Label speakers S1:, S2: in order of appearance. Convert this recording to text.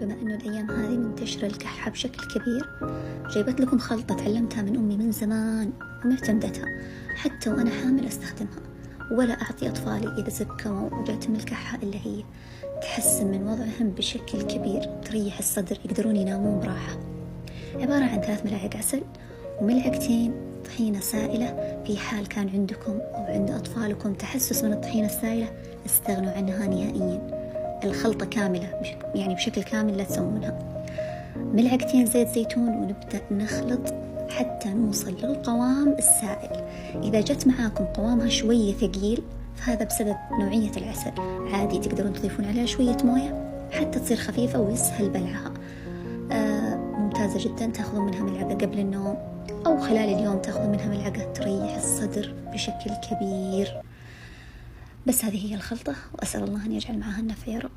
S1: بما أنه الأيام هذه منتشرة الكحة بشكل كبير، جايبت لكم خلطة تعلمتها من أمي من زمان ومعتمدتها، حتى وأنا حامل أستخدمها، ولا أعطي أطفالي إذا زكموا وجاتهم الكحة إلا هي. تحسن من وضعهم بشكل كبير، تريح الصدر، يقدرون ينامون براحة. عبارة عن 3 ملاعق عسل وملعقتين طحينة سائلة. في حال كان عندكم أو عند أطفالكم تحسس من الطحينة السائلة استغنوا عنها نهائيا. الخلطة كاملة يعني بشكل كامل لا تسوونها. ملعقتين زيت زيتون ونبدأ نخلط حتى نوصل للقوام السائل. إذا جت معاكم قوامها شوية ثقيل فهذا بسبب نوعية العسل، عادي تقدرون تضيفون عليها شوية موية حتى تصير خفيفة ويسهل بلعها. ممتازة جدا. تأخذون منها ملعقة قبل النوم أو خلال اليوم تأخذون منها ملعقة، تريح الصدر بشكل كبير. بس هذه هي الخلطة، وأسأل الله أن يجعل معها النفع يا رب.